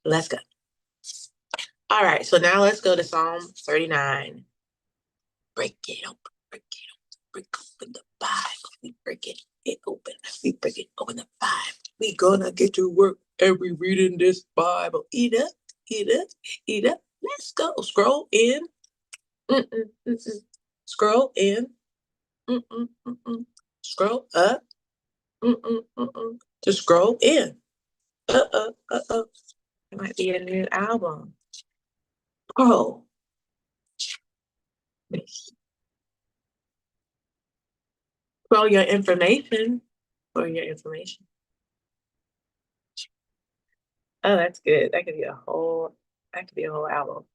Let's go. All right, so now let's go to Psalm 39. Break it open, break open the Bible. We break it open. We break it open the Bible. We gonna get to work and we reading this Bible. Eat up, eat up, eat up. Let's go. Scroll in. Mm-mm, mm-mm. Scroll in. Mm-mm, mm-mm. Scroll up. Mm-mm, mm-mm. Just scroll in. Uh-oh. It might be a new album. Oh, scroll your information. Scroll your information. Oh, that's good. That could be a whole album.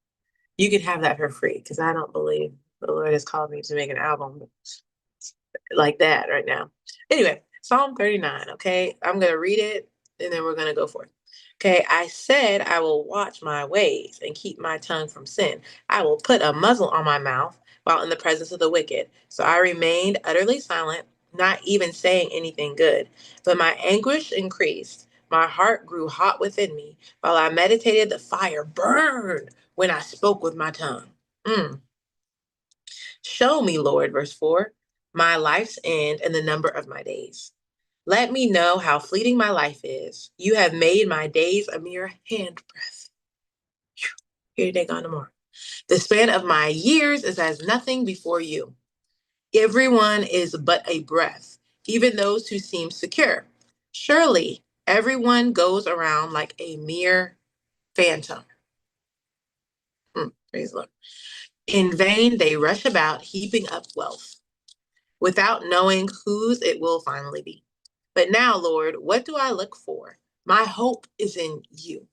You could have that for free because I don't believe the Lord has called me to make an album like that right now. Anyway, Psalm 39, okay? I'm going to read it and then we're going to go for it. Okay, I said I will watch my ways and keep my tongue from sin. I will put a muzzle on my mouth while in the presence of the wicked. So I remained utterly silent, not even saying anything good. But my anguish increased. My heart grew hot within me. While I meditated, the fire burned when I spoke with my tongue. Mm. Show me, Lord, verse 4, my life's end and the number of my days. Let me know how fleeting my life is. You have made my days a mere handbreadth. Here they go no more. The span of my years is as nothing before you. Everyone is but a breath, even those who seem secure. Surely everyone goes around like a mere phantom. Praise the Lord. In vain they rush about, heaping up wealth, without knowing whose it will finally be. But now, Lord, what do I look for? My hope is in you.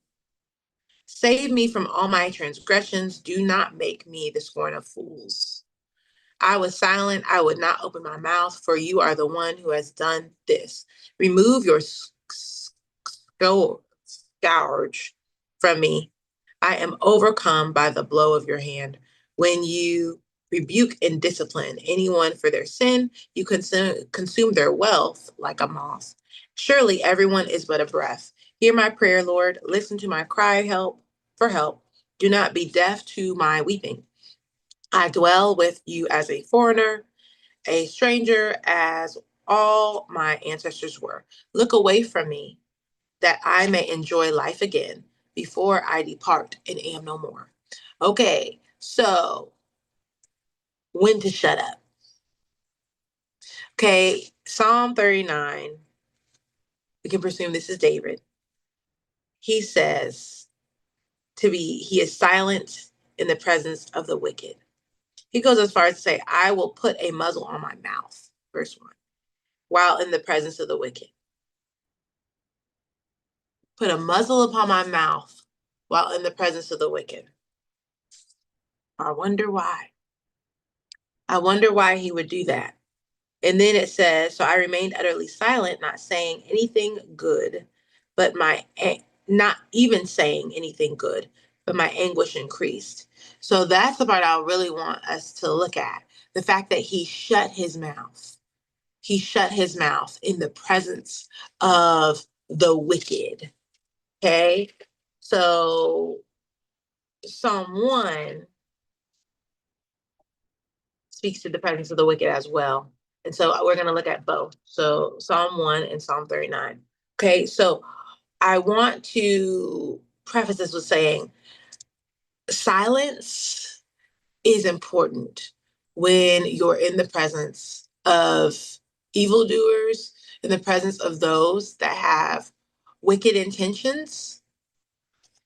Save me from all my transgressions. Do not make me the scorn of fools. I was silent. I would not open my mouth, for you are the one who has done this. Remove your scourge from me. I am overcome by the blow of your hand. When you rebuke and discipline anyone for their sin, you consume their wealth like a moth. Surely everyone is but a breath. Hear my prayer, Lord. Listen to my cry for help. Do not be deaf to my weeping. I dwell with you as a foreigner, a stranger, as all my ancestors were. Look away from me, that I may enjoy life again before I depart and am no more. Okay, so when to shut up. Okay, Psalm 39, we can presume this is David. He says he is silent in the presence of the wicked. He goes as far as to say, I will put a muzzle on my mouth, verse 1, while in the presence of the wicked. Put a muzzle upon my mouth while in the presence of the wicked. I wonder why. I wonder why he would do that. And then it says, so I remained utterly silent, not saying anything good, but not even saying anything good, but my anguish increased. So that's the part I really want us to look at. The fact that he shut his mouth. He shut his mouth in the presence of the wicked. Okay. So Psalm 1 speaks to the presence of the wicked as well. And so we're going to look at both. So Psalm 1 and Psalm 39. Okay, so I want to preface this with saying silence is important when you're in the presence of evildoers, in the presence of those that have wicked intentions,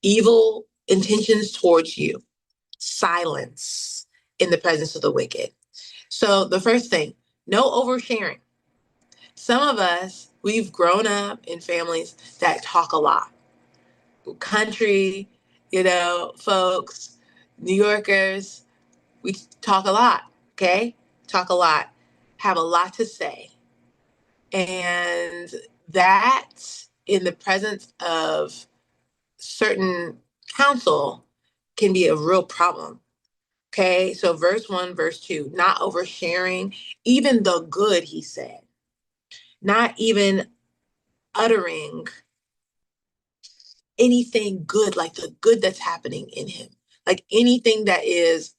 evil intentions towards you. Silence in the presence of the wicked. So the first thing, no oversharing. Some of us, we've grown up in families that talk a lot. Country, folks, New Yorkers, we talk a lot, okay? Talk a lot, have a lot to say. And that in the presence of certain counsel can be a real problem. Okay, so verse 1, verse 2, not oversharing, even the good he said, not even uttering anything good, like the good that's happening in him, like anything that is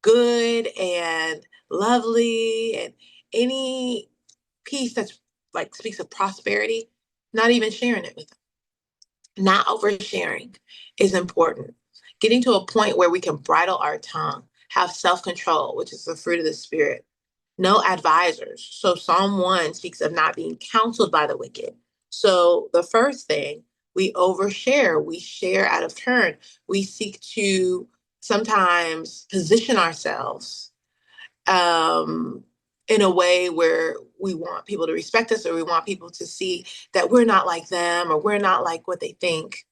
good and lovely, and any piece that's like speaks of prosperity, not even sharing it with them. Not oversharing is important. Getting to a point where we can bridle our tongue, have self control, which is the fruit of the Spirit. No advisors. So Psalm 1 speaks of not being counseled by the wicked. So the first thing, we overshare, we share out of turn. We seek to sometimes position ourselves um, in a way where we want people to respect us, or we want people to see that we're not like them, or we're not like what they think.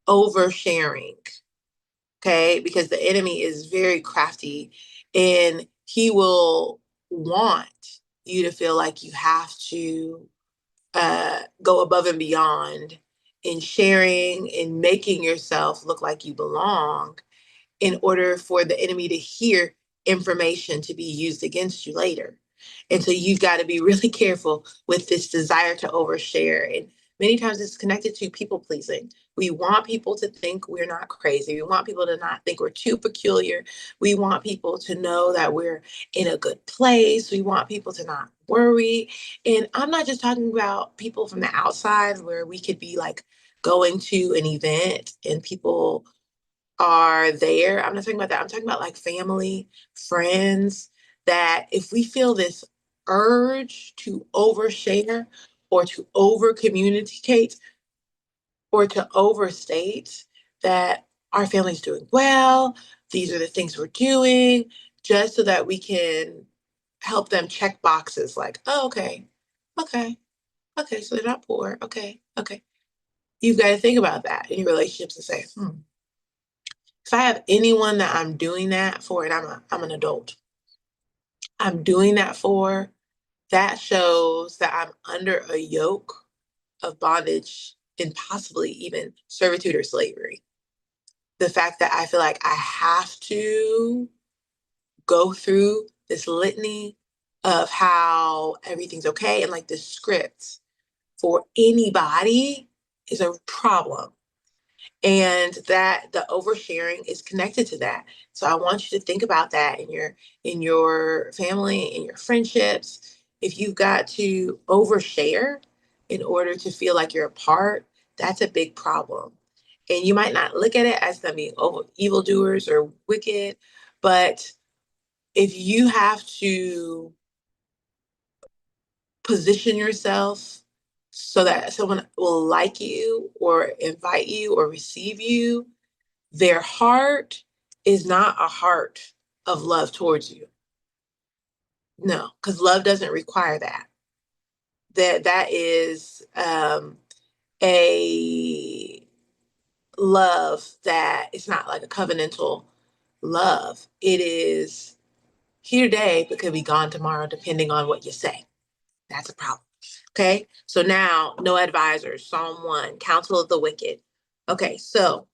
Oversharing, okay? Because the enemy is very crafty, and he will want you to feel like you have to go above and beyond in sharing, in making yourself look like you belong, in order for the enemy to hear information to be used against you later. And so you've got to be really careful with this desire to overshare. And many times it's connected to people pleasing. We want people to think we're not crazy. We want people to not think we're too peculiar. We want people to know that we're in a good place. We want people to not worry. And I'm not just talking about people from the outside where we could be like going to an event and people are there. I'm not talking about that. I'm talking about like family, friends, that if we feel this urge to overshare or to over communicate or to overstate that our family's doing well, these are the things we're doing, just so that we can help them check boxes like, oh, okay, okay, okay, so they're not poor. Okay, okay. You've got to think about that in your relationships and say, if I have anyone that I'm doing that for, and I'm an adult, I'm doing that for, that shows that I'm under a yoke of bondage and possibly even servitude or slavery. The fact that I feel like I have to go through this litany of how everything's okay, and like this script for anybody is a problem. And that the oversharing is connected to that. So I want you to think about that in your family, in your friendships. If you've got to overshare in order to feel like you're a part, that's a big problem. And you might not look at it as them being evildoers or wicked, but if you have to position yourself so that someone will like you or invite you or receive you, their heart is not a heart of love towards you. No, because love doesn't require that. That is a love that it's not like a covenantal love. It is here today but could be gone tomorrow, depending on what you say. That's a problem. Okay, so now no advisors. Psalm 1, counsel of the wicked. Okay, so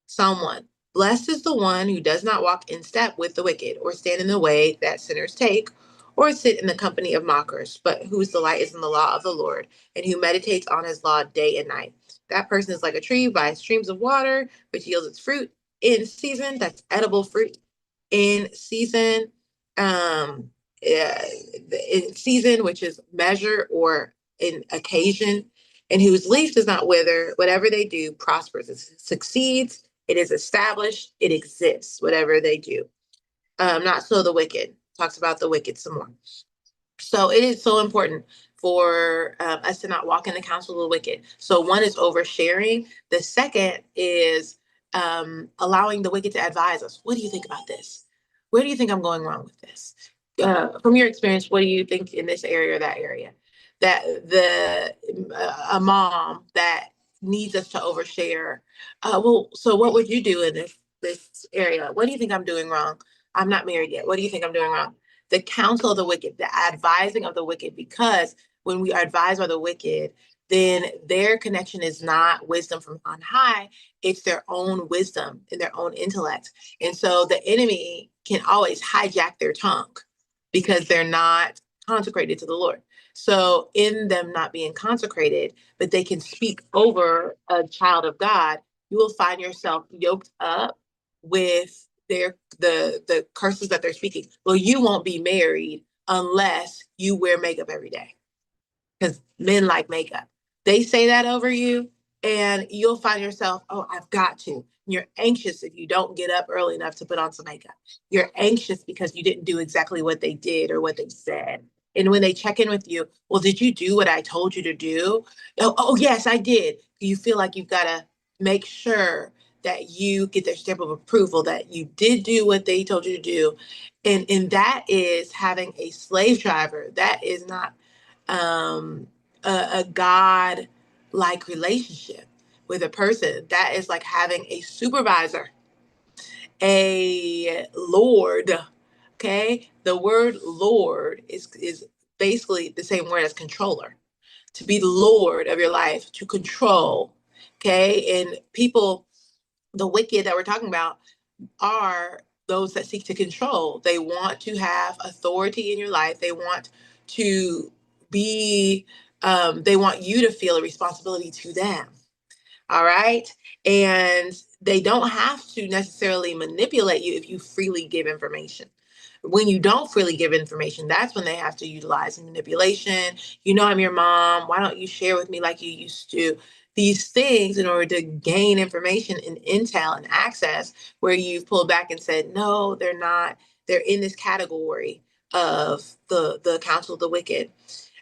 Psalm 1. Blessed is the one who does not walk in step with the wicked, or stand in the way that sinners take, or sit in the company of mockers, but whose delight is in the law of the Lord, and who meditates on his law day and night. That person is like a tree by streams of water, which yields its fruit in season. That's edible fruit in season. Um, in season, which is measure or in occasion, and whose leaf does not wither. Whatever they do prospers. It succeeds. It is established. It exists, whatever they do. Not so the wicked. Talks about the wicked some more. So it is so important for us to not walk in the counsel of the wicked. So one is oversharing. The second is allowing the wicked to advise us. What do you think about this? Where do you think I'm going wrong with this? From your experience, what do you think in this area or that area? That a mom that needs us to overshare. Well, so what would you do in this area? What do you think I'm doing wrong? I'm not married yet. What do you think I'm doing wrong? The counsel of the wicked, the advising of the wicked, because when we are advised by the wicked, then their connection is not wisdom from on high, it's their own wisdom and their own intellect. And so the enemy can always hijack their tongue because they're not consecrated to the Lord. So in them not being consecrated, but they can speak over a child of God, you will find yourself yoked up with the curses that they're speaking. Well, you won't be married unless you wear makeup every day because men like makeup. They say that over you, and you'll find yourself, oh, I've got to. You're anxious if you don't get up early enough to put on some makeup. You're anxious because you didn't do exactly what they did or what they said. And when they check in with you, well, did you do what I told you to do? Oh, yes, I did. You feel like you've got to make sure that you get their stamp of approval that you did do what they told you to do. And that is having a slave driver. That is not um, a God like relationship with a person. That is like having a supervisor, a Lord. Okay. The word Lord is basically the same word as controller. To be the Lord of your life, to control. Okay. And people, the wicked that we're talking about, are those that seek to control. They want to have authority in your life. They want to be, they want you to feel a responsibility to them. All right. And they don't have to necessarily manipulate you if you freely give information. When you don't freely give information, that's when they have to utilize manipulation. You know, I'm your mom. Why don't you share with me like you used to? These things in order to gain information and intel and access where you've pulled back and said, no, they're not. They're in this category of the counsel of the wicked.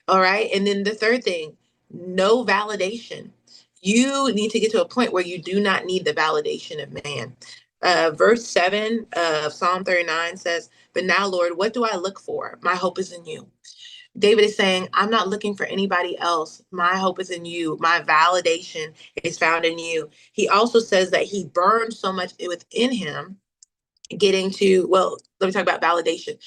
All right. And then the third thing, no validation. You need to get to a point where you do not need the validation of man. Verse 7 of Psalm 39 says, but now, Lord, what do I look for? My hope is in you. David is saying, I'm not looking for anybody else. My hope is in you. My validation is found in you. He also says that he burned so much within him getting to, well, let me talk about validation.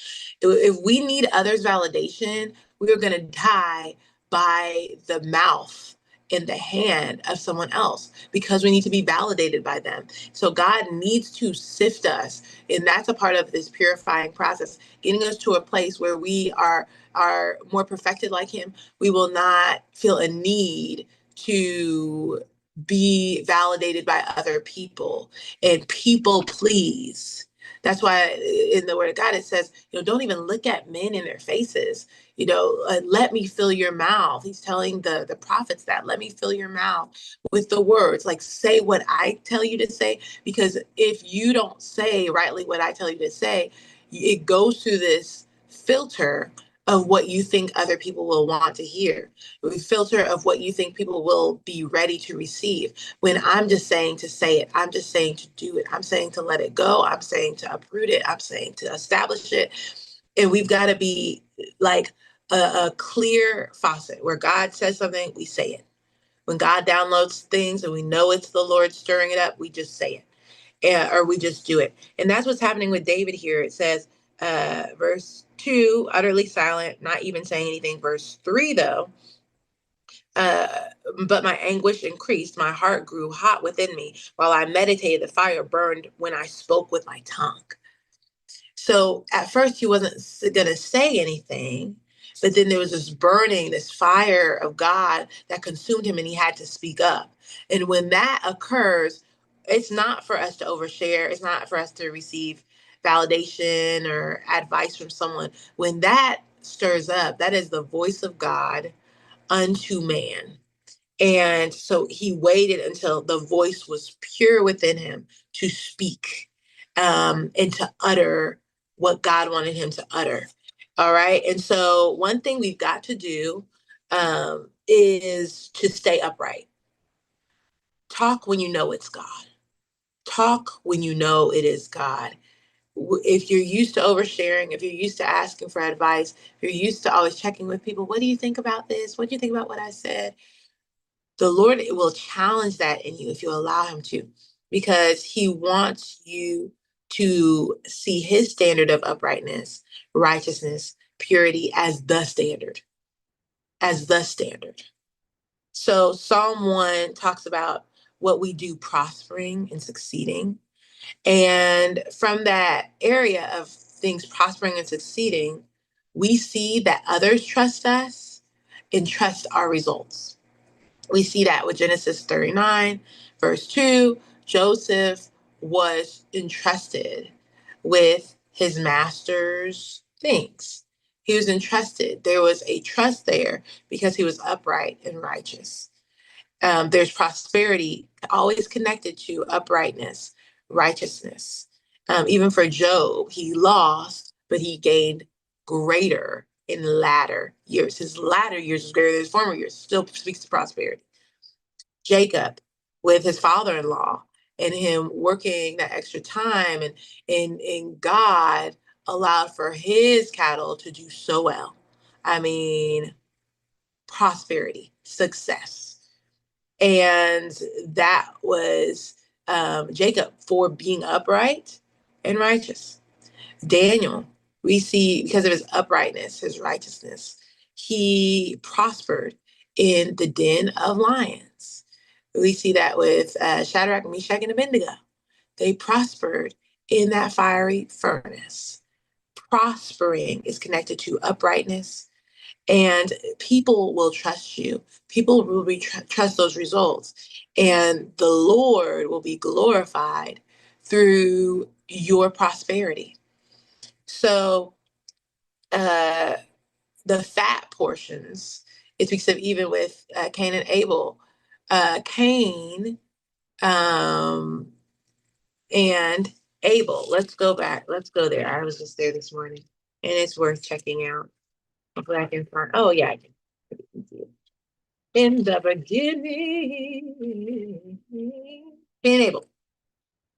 If we need others' validation, we are going to die by the mouth in the hand of someone else because we need to be validated by them. So God needs to sift us, and that's a part of this purifying process, getting us to a place where we are more perfected like him. We will not feel a need to be validated by other people and people please. That's why in the word of God, it says, don't even look at men in their faces. Let me fill your mouth. He's telling the prophets that, let me fill your mouth with the words, like say what I tell you to say, because if you don't say rightly what I tell you to say, it goes through this filter of what you think other people will want to hear, a filter of what you think people will be ready to receive. When I'm just saying to say it, I'm just saying to do it, I'm saying to let it go, I'm saying to uproot it, I'm saying to establish it. And we've got to be like a clear faucet where God says something, we say it. When God downloads things and we know it's the Lord stirring it up, we just say it. Or we just do it. And that's what's happening with David here. It says, verse 2, utterly silent, not even saying anything. Verse 3, though, uh, but my anguish increased. My heart grew hot within me. While I meditated, the fire burned when I spoke with my tongue. So at first, he wasn't going to say anything. But then there was this burning, this fire of God that consumed him, and he had to speak up. And when that occurs, it's not for us to overshare. It's not for us to receive validation or advice from someone. When that stirs up, that is the voice of God unto man. And so he waited until the voice was pure within him to speak and to utter what God wanted him to utter. All right. And so one thing we've got to do is to stay upright. Talk when you know it's God. Talk when you know it is God. If you're used to oversharing, if you're used to asking for advice, if you're used to always checking with people, what do you think about this? What do you think about what I said? The Lord will challenge that in you if you allow him to, because he wants you to see his standard of uprightness, righteousness, purity as the standard, as the standard. So Psalm 1 talks about what we do prospering and succeeding. And from that area of things prospering and succeeding, we see that others trust us and trust our results. We see that with Genesis 39, verse 2. Joseph was entrusted with his master's things. He was entrusted. There was a trust there because he was upright and righteous. There's prosperity always connected to uprightness, righteousness. Even for Job, he lost, but he gained greater in latter years. His latter years was greater than his former years. Still speaks to prosperity. Jacob, with his father-in-law and him working that extra time, and God allowed for his cattle to do so well. I mean, prosperity, success. And that was Jacob for being upright and righteous. Daniel, we see because of his uprightness, his righteousness, he prospered in the den of lions. We see that with Shadrach, Meshach, and Abednego. They prospered in that fiery furnace. Prospering is connected to uprightness, and people will trust you. People will trust those results, and the Lord will be glorified through your prosperity. So, uh, the fat portions, it speaks of even with Cain and Abel. Cain um, and Abel. Let's go back. Let's go there. I was just there this morning, and it's worth checking out. Hopefully, I can find. Oh yeah, I can see it. In the beginning, Cain and Abel.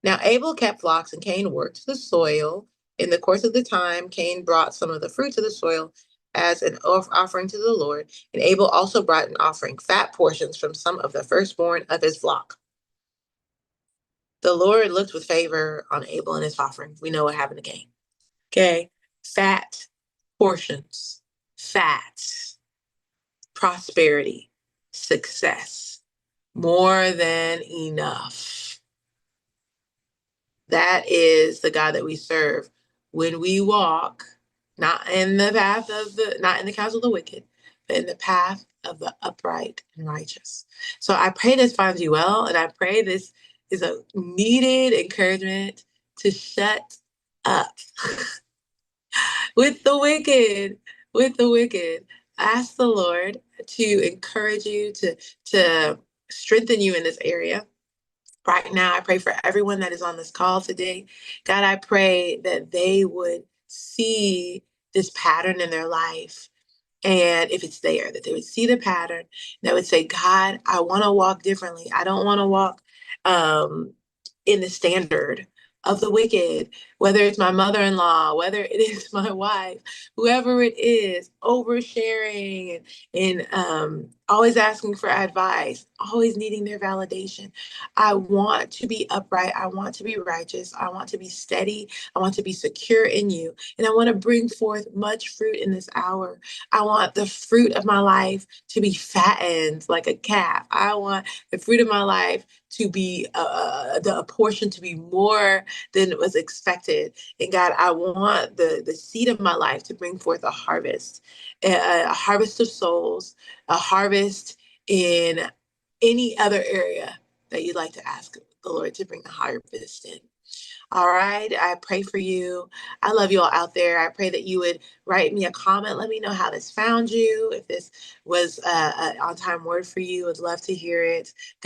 Now Abel kept flocks, and Cain worked the soil. In the course of the time, Cain brought some of the fruits of the soil as an offering to the Lord, and Abel also brought an offering, fat portions from some of the firstborn of his flock. The Lord looked with favor on Abel and his offering. We know what happened to Cain. Okay, fat portions, fat, prosperity, success, more than enough. That is the God that we serve. When we walk, not in the path of not in the counsel of the wicked, but in the path of the upright and righteous. So I pray this finds you well, and I pray this is a needed encouragement to shut up with the wicked, with the wicked. Ask the Lord to encourage you, to strengthen you in this area. Right now, I pray for everyone that is on this call today. God, I pray that they would see this pattern in their life. And if it's there, that they would see the pattern, that would say, God, I want to walk differently. I don't want to walk um, in the standard of the wicked, whether it's my mother-in-law, whether it is my wife, whoever it is, oversharing and always asking for advice, always needing their validation. I want to be upright. I want to be righteous. I want to be steady. I want to be secure in you. And I want to bring forth much fruit in this hour. I want the fruit of my life to be fattened like a calf. I want the fruit of my life to be a portion to be more than was expected. And God, I want the seed of my life to bring forth a harvest, a harvest of souls, a harvest in any other area that you'd like to ask the Lord to bring the harvest in. All right. I pray for you. I love you all out there. I pray that you would write me a comment. Let me know how this found you. If this was an on-time word for you, I'd love to hear it. God